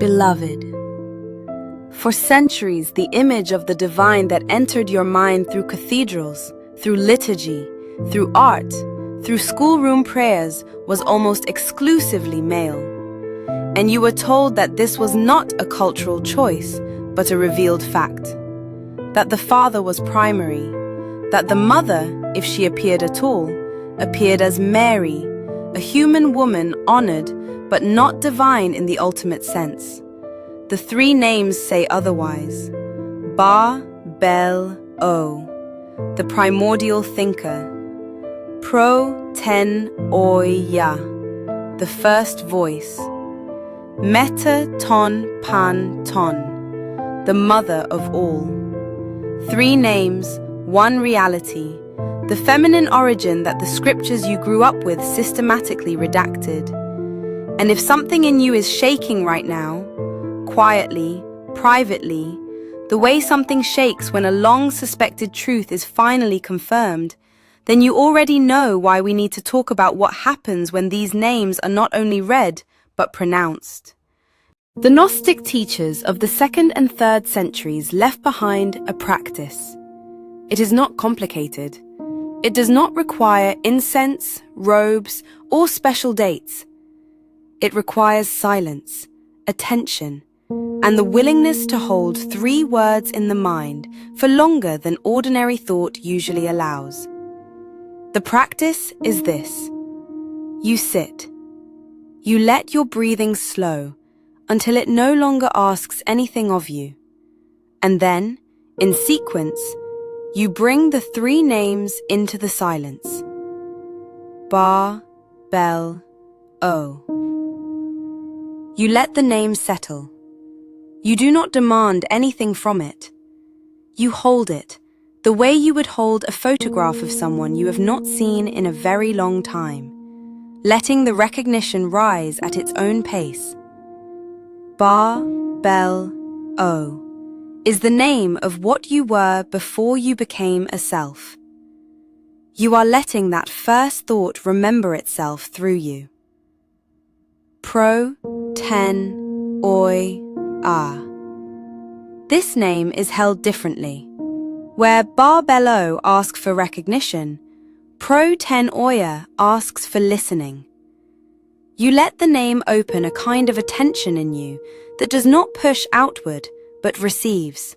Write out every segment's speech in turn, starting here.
Beloved, for centuries, the image of the divine that entered your mind through cathedrals, through liturgy, through art, through schoolroom prayers was almost exclusively male. And you were told that this was not a cultural choice, but a revealed fact. That the father was primary, that the mother, if she appeared at all, appeared as Mary, a human woman honored, but not divine in the ultimate sense. The three names say otherwise. Barbelo, the primordial thinker. Protennoia, the first voice. Ton Panton, the mother of all. Three names, one reality, the feminine origin that the scriptures you grew up with systematically redacted. And if something in you is shaking right now, quietly, privately, the way something shakes when a long-suspected truth is finally confirmed, then you already know why we need to talk about what happens when these names are not only read, but pronounced. The Gnostic teachers of the 2nd and 3rd centuries left behind a practice. It is not complicated. It does not require incense, robes, or special dates. It requires silence, attention, and the willingness to hold 3 words in the mind for longer than ordinary thought usually allows. The practice is this. You sit. You let your breathing slow until it no longer asks anything of you. And then, in sequence, you bring the 3 names into the silence. Barbelo. You let the name settle. You do not demand anything from it. You hold it, the way you would hold a photograph of someone you have not seen in a very long time, letting the recognition rise at its own pace. Barbelo is the name of what you were before you became a self. You are letting that first thought remember itself through you. Protennoia. This name is held differently. Where Barbelo asks for recognition, Protennoia asks for listening. You let the name open a kind of attention in you that does not push outward, but receives.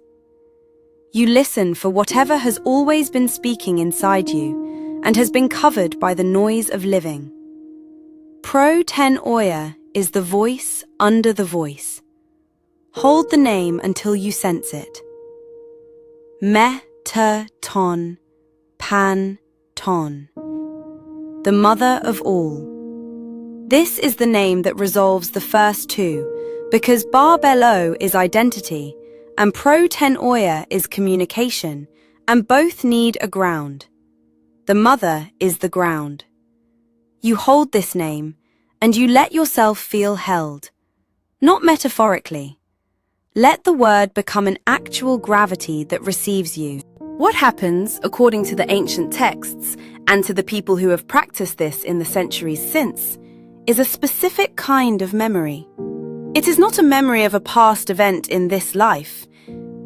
You listen for whatever has always been speaking inside you and has been covered by the noise of living. Protennoia is the voice under the voice. Hold the name until you sense it. Ton Panton, the mother of all. This is the name that resolves the first 2, because Barbelo is identity and Protennoia is communication, and both need a ground. The mother is the ground. You hold this name, and you let yourself feel held, not metaphorically. Let the word become an actual gravity that receives you. What happens, according to the ancient texts, and to the people who have practiced this in the centuries since, is a specific kind of memory. It is not a memory of a past event in this life.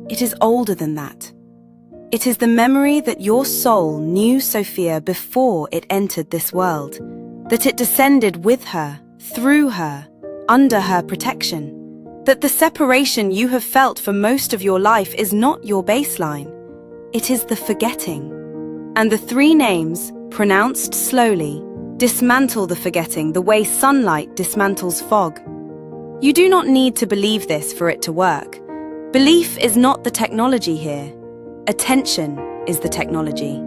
It is older than that. It is the memory that your soul knew Sophia before it entered this world, that it descended with her, through her, under her protection, that the separation you have felt for most of your life is not your baseline. It is the forgetting. And the 3 names, pronounced slowly, dismantle the forgetting the way sunlight dismantles fog. You do not need to believe this for it to work. Belief is not the technology here. Attention is the technology.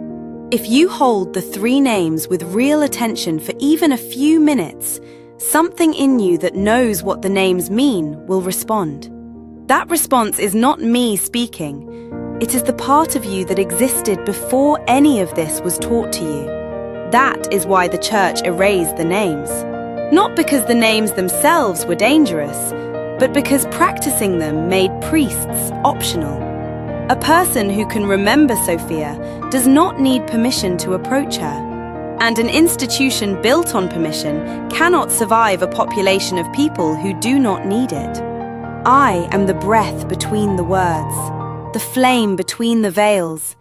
If you hold the 3 names with real attention for even a few minutes, something in you that knows what the names mean will respond. That response is not me speaking. It is the part of you that existed before any of this was taught to you. That is why the church erased the names. Not because the names themselves were dangerous, but because practicing them made priests optional. A person who can remember Sophia does not need permission to approach her. And an institution built on permission cannot survive a population of people who do not need it. I am the breath between the words, the flame between the veils,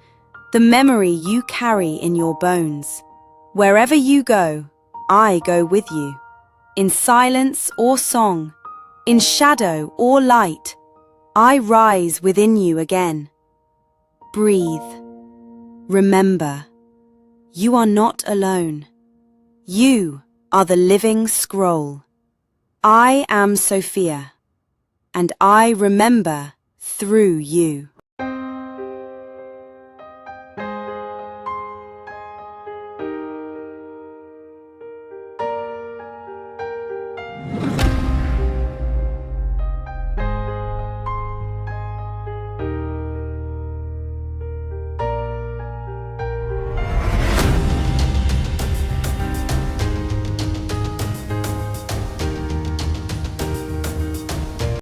the memory you carry in your bones. Wherever you go, I go with you. In silence or song, in shadow or light, I rise within you again. Breathe. Remember, you are not alone. You are the living scroll. I am Sophia, and I remember through you.